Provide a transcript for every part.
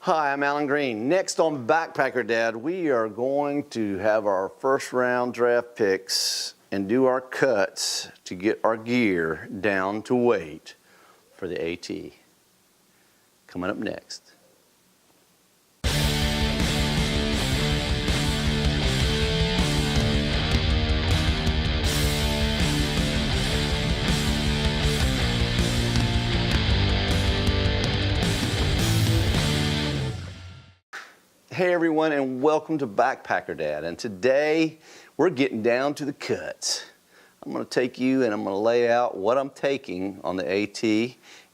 Hi, I'm Alan Green. Next on Backpacker Dad, we are going to have our first round draft picks and do our cuts to get our gear down to weight for the AT. Coming up next. Hey everyone, and welcome to Backpacker Dad. And today we're getting down to the cuts. I'm going to take you and I'm going to lay out what I'm taking on the AT.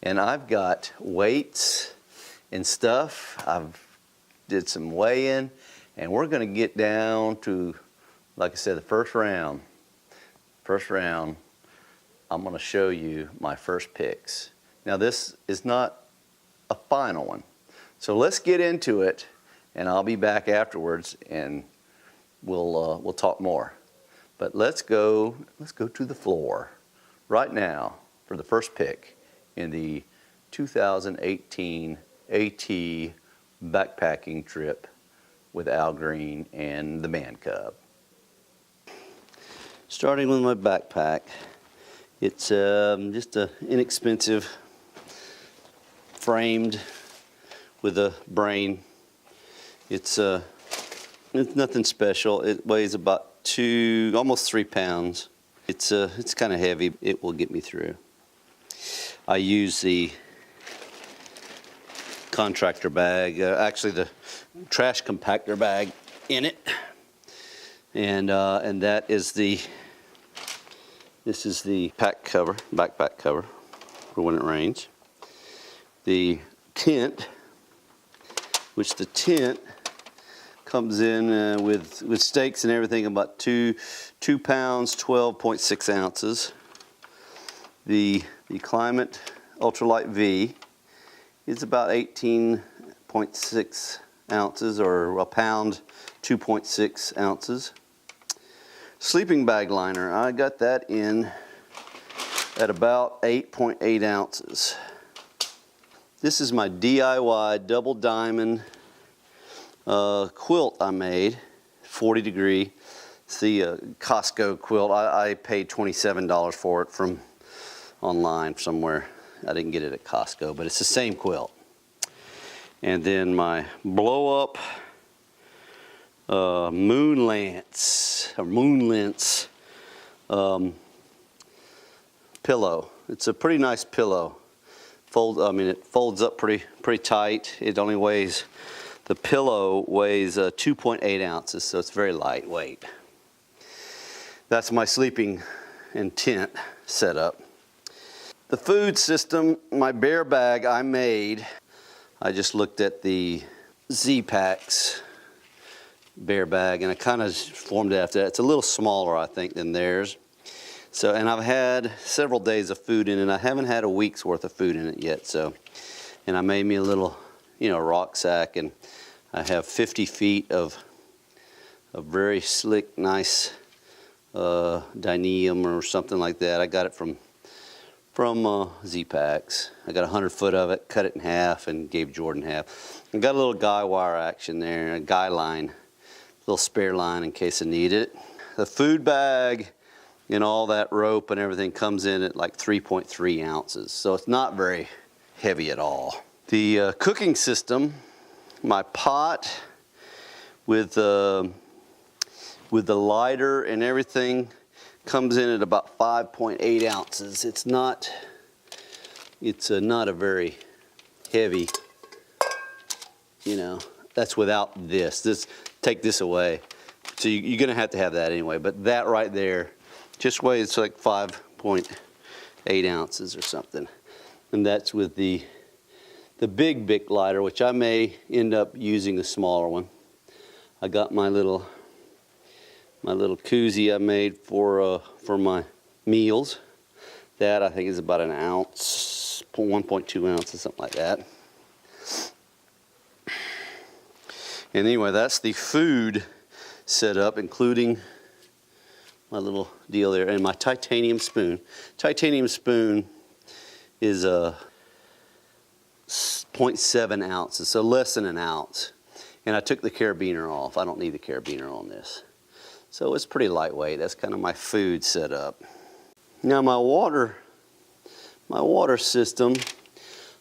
And I've got weights and stuff. I've did some weigh-in, and we're going to get down to, like I said, the first round. First round, I'm going to show you my first picks. Now this is not a final one, so let's get into it. And I'll be back afterwards, and we'll talk more. But let's go to the floor right now for the first pick in the 2018 AT backpacking trip with Al Green and the Man Cub. Starting with my backpack, it's just an inexpensive framed with a brain. It's nothing special. It weighs about almost 3 pounds. It's kind of heavy. It will get me through. I use the contractor bag, actually the trash compactor bag in it, and that is this is the backpack cover for when it rains. The tent, which the tent comes in with stakes and everything about 2 pounds, 12.6 ounces. The Climate Ultralight V is about 18.6 ounces, or a pound, 2.6 ounces. Sleeping bag liner, I got that in at about 8.8 ounces. This is my DIY double diamond quilt I made, 40 degree. It's the Costco quilt. I paid $27 for it from online somewhere. I didn't get it at Costco, but it's the same quilt. And then my blow up moon lance pillow. It's a pretty nice pillow. It folds up pretty tight. It only weighs, the pillow weighs 2.8 ounces, so it's very lightweight. That's my sleeping and tent setup. The food system, my bear bag I made. I just looked at the Z-Packs bear bag, and I kind of formed it after that. It's a little smaller, I think, than theirs. So, and I've had several days of food in it. I haven't had a week's worth of food in it yet. So, and I made me a little, rucksack, and I have 50 feet of very slick, nice dyneum or something like that. I got it from Z-Packs. I got 100 foot of it, cut it in half, and gave Jordan half. I got a little guy wire action there, a guy line, a little spare line in case I need it. The food bag and all that rope and everything comes in at like 3.3 ounces, so it's not very heavy at all. The cooking system, my pot with the lighter and everything comes in at about 5.8 ounces. It's not a very heavy, that's without this. Take this away. So you're gonna have to have that anyway, but that right there just weighs like 5.8 ounces or something. And that's with the big Bic lighter, which I may end up using the smaller one. I got my little koozie I made for my meals. That I think is about an ounce, 1.2 ounces, something like that. And anyway, that's the food setup, including my little deal there, and my titanium spoon. Titanium spoon is a 0.7 ounces, so less than an ounce. And I took the carabiner off. I don't need the carabiner on this. So it's pretty lightweight. That's kind of my food setup. Now my water system,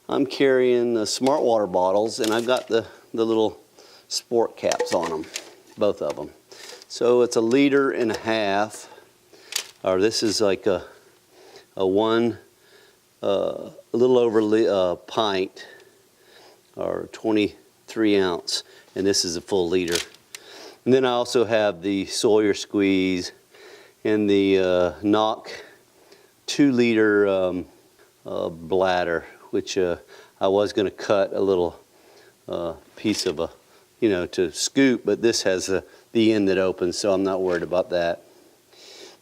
I'm carrying the Smart Water bottles, and I've got the little sport caps on them, both of them. So it's 1.5 liters, or this is like a little over a pint, or 23 ounce, and this is a full liter. And then I also have the Sawyer Squeeze and the Knock 2-liter bladder, which I was going to cut a little piece of to scoop, but this has the end that opens, so I'm not worried about that.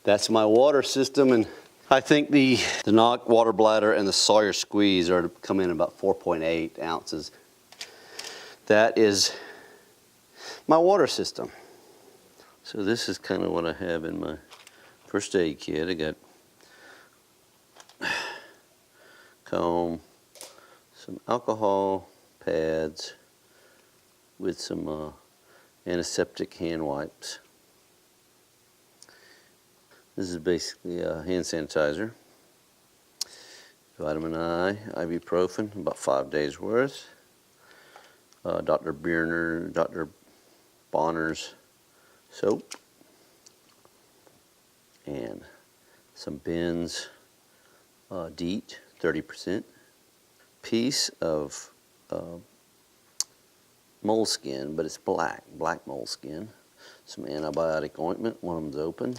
That's my water system, and I think the Knock water bladder and the Sawyer Squeeze are to come in about 4.8 ounces. That is my water system. So this is kind of what I have in my first aid kit. I got comb, some alcohol pads with some antiseptic hand wipes. This is basically a hand sanitizer. Vitamin I, ibuprofen, about 5 days worth. Dr. Bonner's soap. And some Ben's DEET, 30%. Piece of moleskin, but it's black moleskin. Some antibiotic ointment, one of them's open,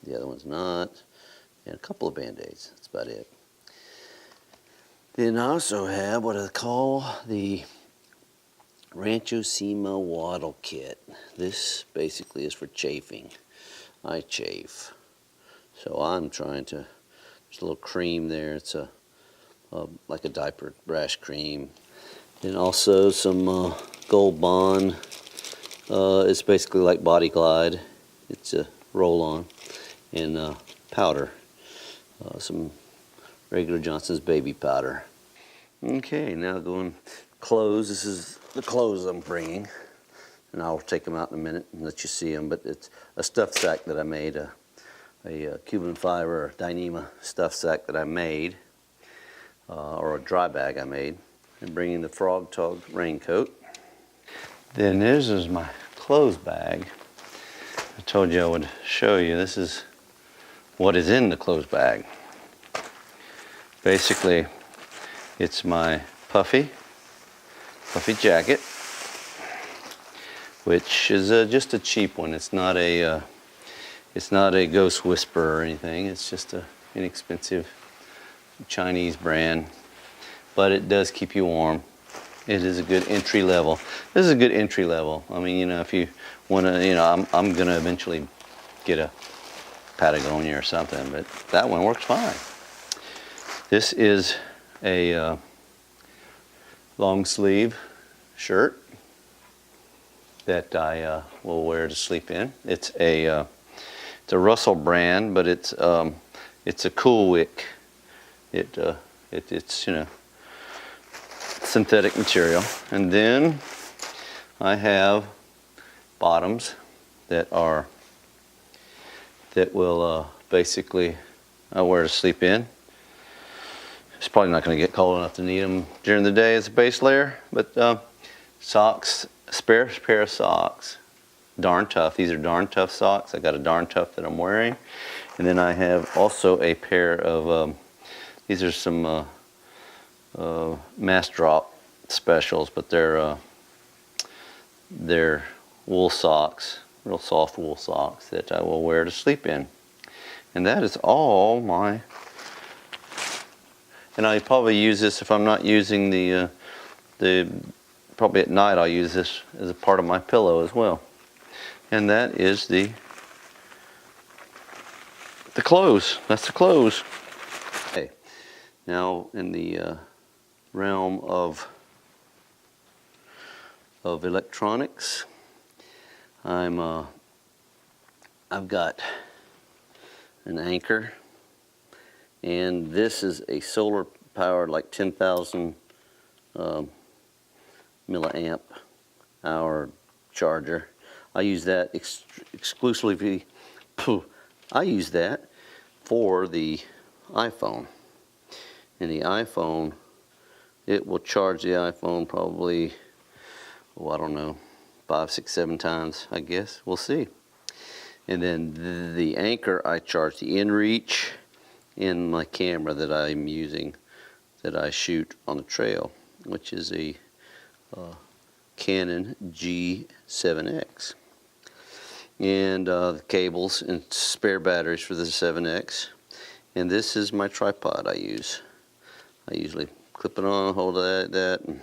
the other one's not, and a couple of Band-Aids, that's about it. Then I also have what I call the Rancho Sema Waddle Kit. This basically is for chafing. I chafe. So I'm trying to, there's a little cream there, it's like a diaper rash cream. And also some Gold Bond. It's basically like Body Glide. It's a roll-on. And powder. Some regular Johnson's baby powder. Okay, now going clothes. This is the clothes I'm bringing. And I'll take them out in a minute and let you see them. But it's a stuff sack that I made, a Cuban fiber or Dyneema stuff sack that I made, or a dry bag I made. And bringing the Frog Tog raincoat. Then this is my clothes bag. I told you I would show you. This is what is in the clothes bag. Basically, it's my puffy jacket, which is just a cheap one. It's not a Ghost Whisperer or anything. It's just a inexpensive Chinese brand, but it does keep you warm. It is a good entry level. This is a good entry level. I mean, if you want to, I'm going to eventually get a Patagonia or something, but that one works fine. This is a long sleeve shirt that I will wear to sleep in. It's a Russell brand, but it's a Cool Wick. It's synthetic material. And then I have bottoms that will basically I wear to sleep in. It's probably not going to get cold enough to need them during the day as a base layer, but socks, spare pair of socks, Darn Tough. These are Darn Tough socks. I got a Darn Tough that I'm wearing, and then I have also a pair of these are some Mass Drop specials, but they're wool socks, real soft wool socks that I will wear to sleep in. And that is all my. And I probably use this if I'm not using the probably at night I'll use this as a part of my pillow as well. And that is the clothes. That's the clothes. Okay. Now in the realm of electronics, I've got an Anchor. And this is a solar powered, like 10,000 milliamp hour charger. I use that exclusively. I use that for the iPhone. And the iPhone, it will charge the iPhone probably, oh, I don't know, 5, 6, 7 times, I guess. We'll see. And then the Anchor, I charge the inReach in my camera that I'm using, that I shoot on the trail, which is a Canon G7X. And the cables and spare batteries for the 7X. And this is my tripod I use. I usually clip it on, hold it like that, and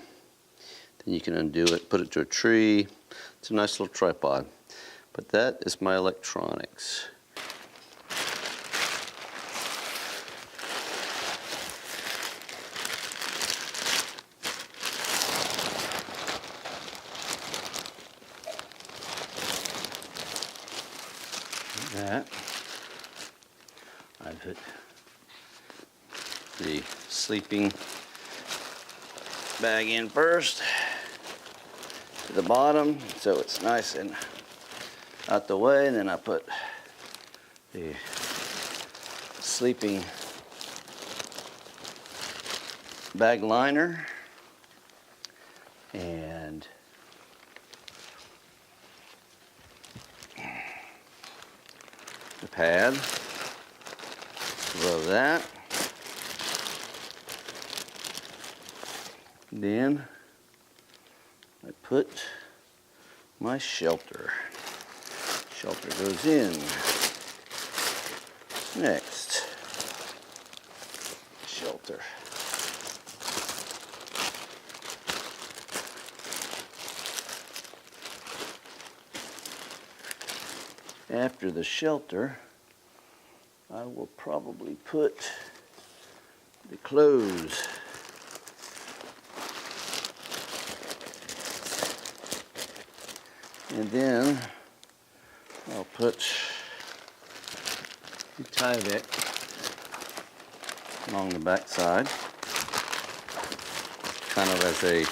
then you can undo it, put it to a tree. It's a nice little tripod. But that is my electronics. That I put the sleeping bag in first to the bottom so it's nice and out the way, and then I put the sleeping bag liner and the pad above that. Then I put my shelter. Shelter goes in. Next, shelter. After the shelter, I will probably put the clothes. And then I'll put the Tyvek along the back side, kind of as a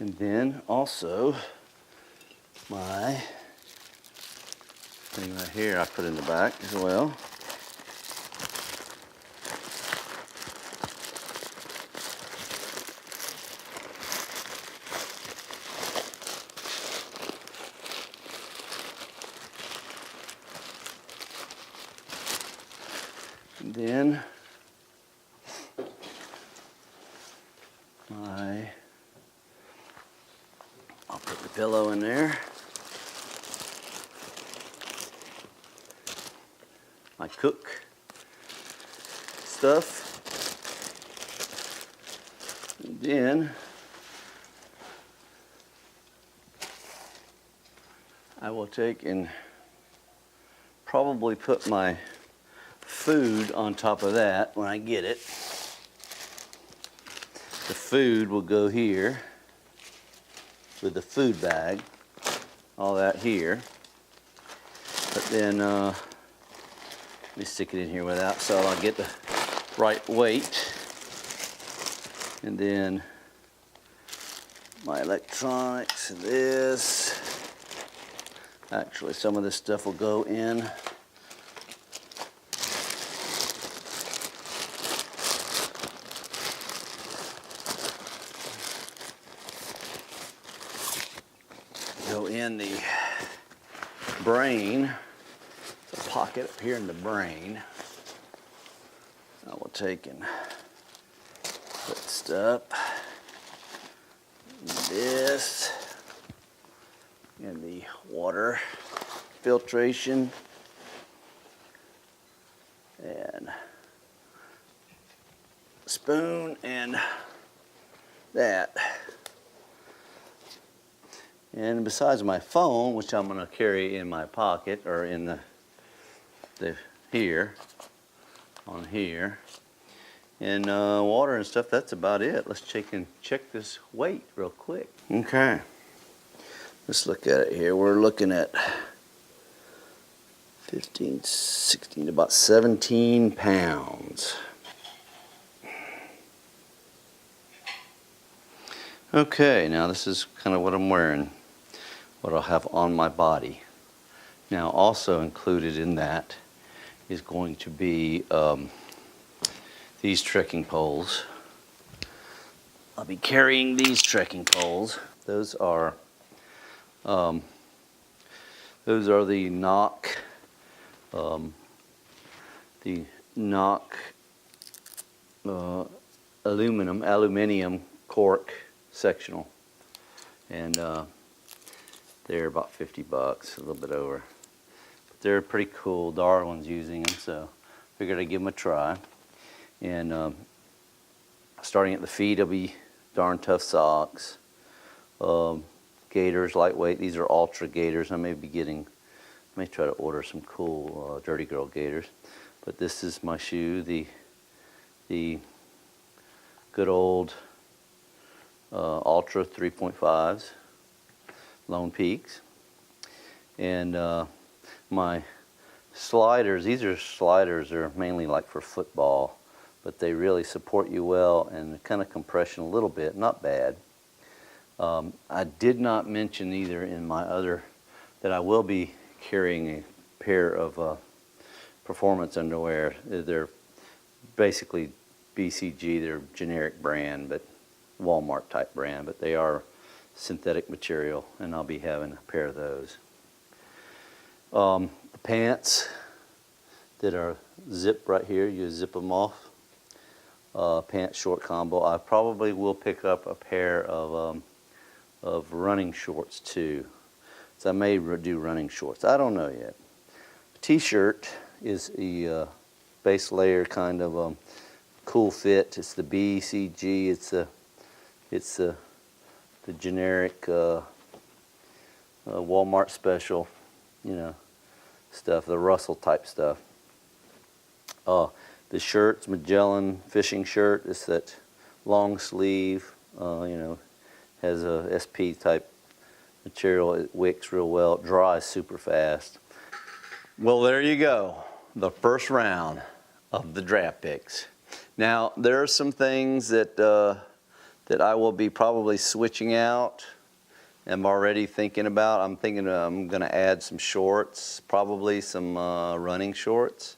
and then also my thing right here I put in the back as well. And then I'll put the pillow in there. My cook stuff. And then I will take and probably put my food on top of that when I get it. The food will go here with the food bag, all that here. But then let me stick it in here without, so I'll get the right weight. And then my electronics, this. Actually, some of this stuff will go in. Go in the brain. There's a pocket up here in the brain. I will take and put stuff. This and the water filtration and spoon and that. And besides my phone, which I'm going to carry in my pocket or in the here, on here, and water and stuff, that's about it. Let's check this weight real quick. Okay. Let's look at it here. We're looking at 15, 16, about 17 pounds. Okay, now this is kind of what I'm wearing, what I'll have on my body. Now also included in that is going to be these trekking poles. I'll be carrying these trekking poles. Those are the knock aluminium cork sectional, and they're about 50 bucks, a little bit over. But they're pretty cool. Darwin's using them, so figured I'd give them a try. And starting at the feet, I'll be darn tough socks. Gaiters, lightweight. These are Ultra Gaiters. I may try to order some cool Dirty Girl Gaiters. But this is my shoe, the good old Ultra 3.5s, Lone Peaks. And my sliders, these are sliders, they're mainly like for football, but they really support you well and kind of compression a little bit, not bad. I did not mention either in my other that I will be carrying a pair of performance underwear. They're basically BCG, they're generic brand, but Walmart type brand, but they are synthetic material, and I'll be having a pair of those. The pants that are zipped right here, you zip them off. Pants short combo. I probably will pick up a pair of running shorts too. So I may do running shorts. I don't know yet. T-shirt is a base layer kind of cool fit. It's the BCG. It's the generic Walmart special, stuff, the Russell type stuff. The shirt's Magellan fishing shirt. It's that long sleeve, has a SP type material. It wicks real well. It dries super fast. Well, there you go. The first round of the draft picks. Now, there are some things that I will be probably switching out. I'm already thinking about. I'm thinking I'm going to add some shorts, probably some running shorts,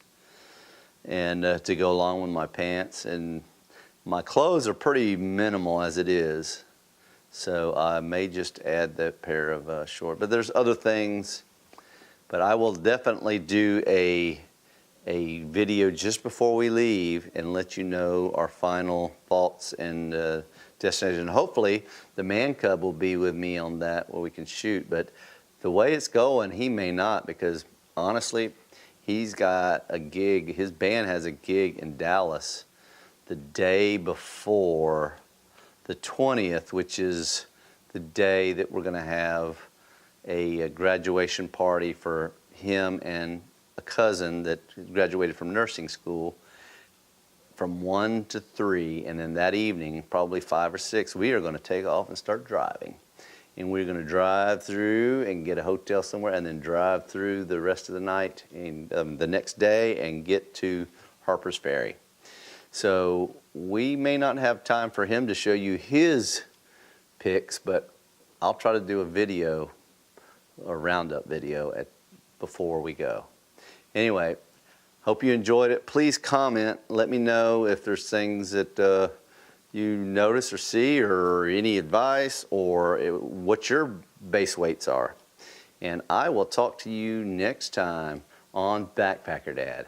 and to go along with my pants. And my clothes are pretty minimal as it is, so I may just add that pair of shorts. But there's other things. But I will definitely do a video just before we leave and let you know our final thoughts and destination. Hopefully the man cub will be with me on that where we can shoot. But the way it's going, he may not, because honestly, he's got a gig. His band has a gig in Dallas the day before the 20th, which is the day that we're going to have a graduation party for him and a cousin that graduated from nursing school, from 1 to 3, and then that evening, probably 5 or 6, we are going to take off and start driving. And we're going to drive through and get a hotel somewhere, and then drive through the rest of the night and the next day and get to Harper's Ferry. So we may not have time for him to show you his picks, but I'll try to do a video, a roundup video before we go. Anyway, hope you enjoyed it. Please comment. Let me know if there's things that you notice or see, or any advice, or what your base weights are. And I will talk to you next time on Backpacker Dad.